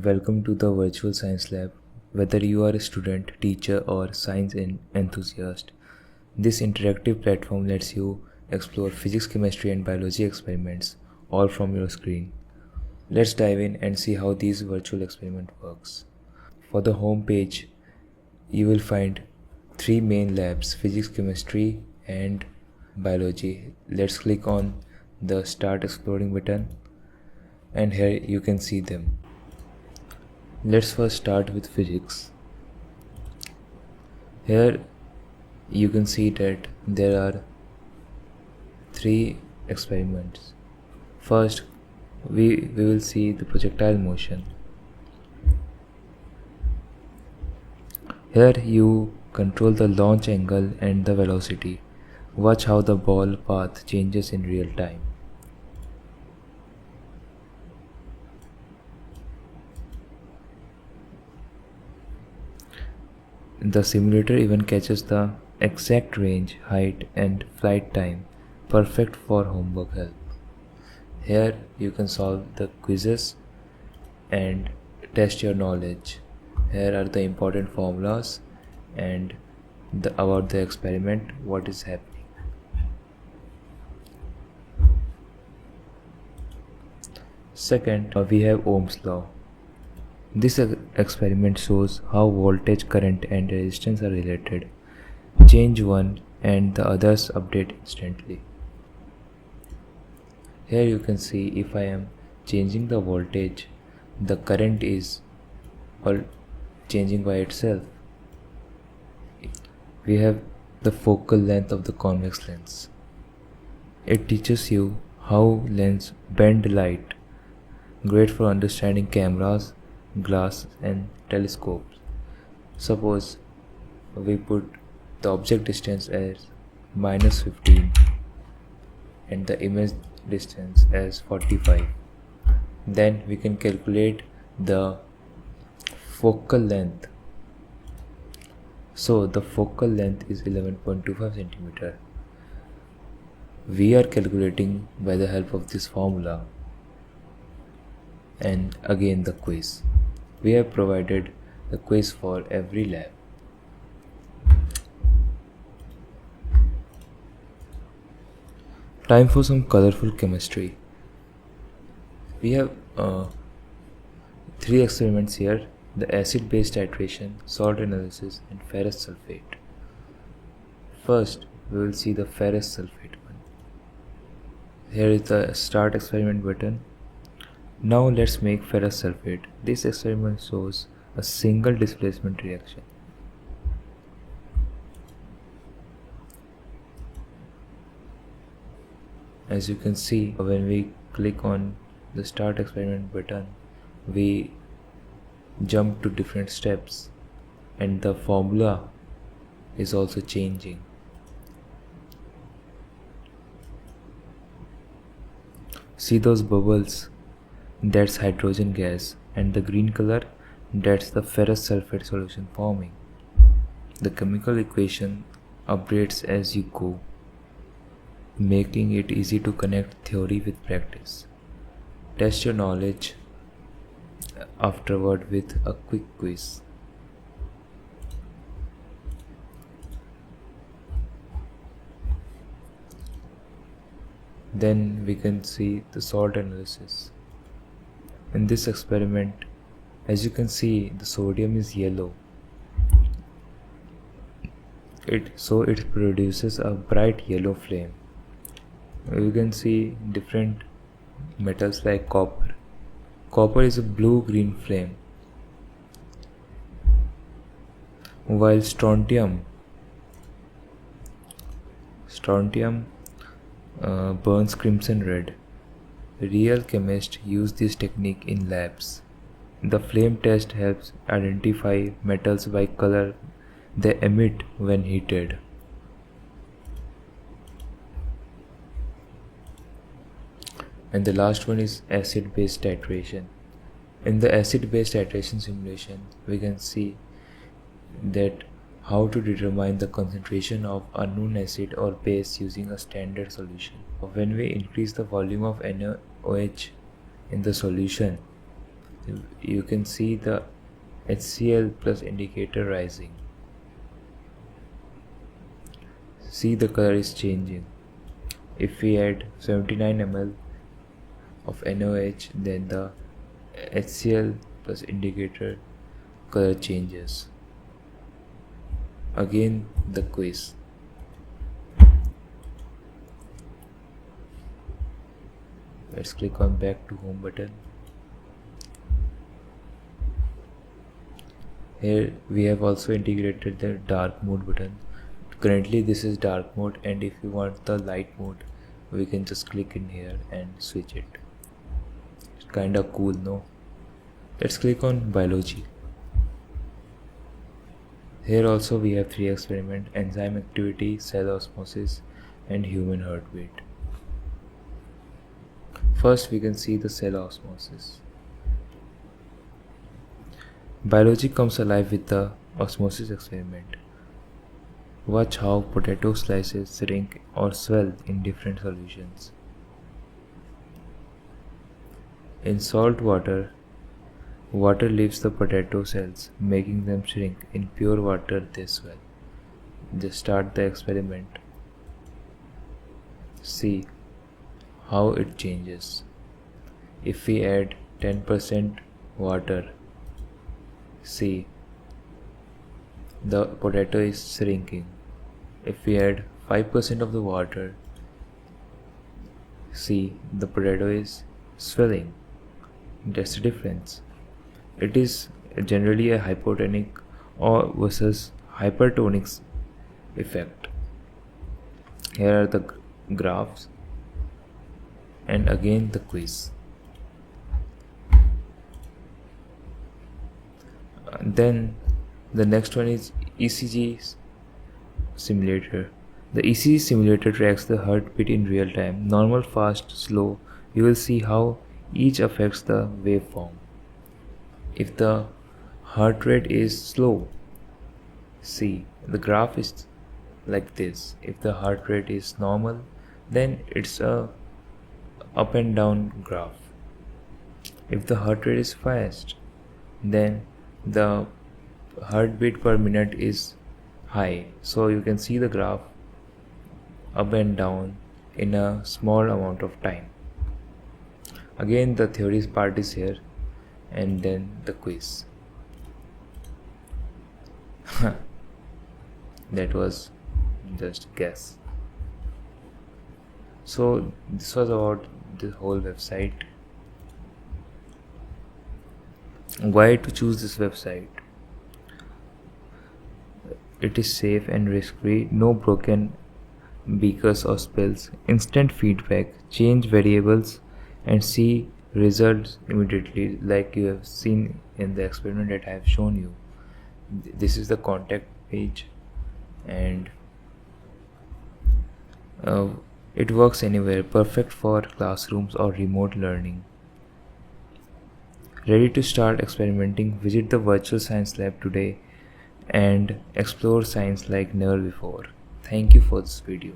Welcome to the Virtual Science Lab. Whether you are a student, teacher, or science enthusiast, this interactive platform lets you explore physics, chemistry, and biology experiments all from your screen. Let's dive in and see how this virtual experiment works. For the home page, you will find three main labs: physics, chemistry, and biology. Let's click on the Start Exploring button, and here you can see them. Let's first start with physics. Here you can see that there are three experiments. First, we will see the projectile motion. Here you control the launch angle and the velocity. Watch how the ball path changes in real time. The simulator even catches the exact range, height, and flight time, perfect for homework help. Here you can solve the quizzes and test your knowledge. Here are the important formulas and about the experiment, what is happening. Second, we have Ohm's law. This experiment shows how voltage, current, and resistance are related. Change one and the others update instantly. Here you can see if I am changing the voltage, the current is all changing by itself. We have the focal length of the convex lens. It teaches you how lens bend light, great for understanding cameras, glass, and telescopes. Suppose we put the object distance as -15 and the image distance as 45. Then we can calculate the focal length. So the focal length is 11.25 centimeter. We are calculating by the help of this formula. And again the quiz. We have provided the quiz for every lab. Time for some colorful chemistry. We have three experiments here: the acid-base titration, salt analysis, and ferrous sulfate. First, we will see the ferrous sulfate one. Here is the Start Experiment button. Now let's make ferrous sulfate. This experiment shows a single displacement reaction. As you can see, when we click on the Start Experiment button, we jump to different steps and the formula is also changing. See those bubbles? That's hydrogen gas, and the green color, that's the ferrous sulfate solution forming. The chemical equation updates as you go, making it easy to connect theory with practice. Test your knowledge afterward with a quick quiz. Then we can see the salt analysis. In this experiment, as you can see, the sodium is yellow. So it produces a bright yellow flame. You can see different metals like copper. Copper is a blue-green flame, while strontium burns crimson red. Real chemists use this technique in labs. The flame test helps identify metals by color they emit when heated. And the last one is acid-base titration. In the acid-base titration simulation, we can see that how to determine the concentration of unknown acid or base using a standard solution. When we increase the volume of NaOH in the solution, You can see the HCl plus indicator rising. See, the color is changing. If we add 79 ml of NaOH, then the HCl plus indicator color changes. Again, the quiz. Let's click on back to home button. Here we have also integrated the dark mode button. Currently this is dark mode, and if you want the light mode, we can just click in here and switch it. It's kinda cool, no? Let's click on biology. Here also we have 3 experiments: enzyme activity, cell osmosis, and human heartbeat. First we can see the cell osmosis. Biology comes alive with the osmosis experiment. Watch how potato slices shrink or swell in different solutions. In salt water, water leaves the potato cells, making them shrink. In pure water, they swell. Just start the experiment. See how it changes. If we add 10% water, see, the potato is shrinking. If we add 5% of the water, see, the potato is swelling. That's the difference. It is generally a hypotonic or versus hypertonic effect. Here are the graphs, and again the quiz. Then the next one is ECG simulator. The ECG simulator tracks the heartbeat in real time, normal, fast, slow. You will see how each affects the waveform. If the heart rate is slow, see, the graph is like this. If the heart rate is normal, then it's a up and down graph. If the heart rate is fast, then the heartbeat per minute is high. So you can see the graph up and down in a small amount of time. Again the theory part is here, and then the quiz. That was just guess. So this was about the whole website. Why to choose this website? It is safe and risk-free, no broken beakers or spills, instant feedback, change variables and see results immediately, like you have seen in the experiment that I have shown you. This is the contact page, and it works anywhere, perfect for classrooms or remote learning. Ready to start experimenting? Visit the virtual science lab today and explore science like never before. Thank you for this video.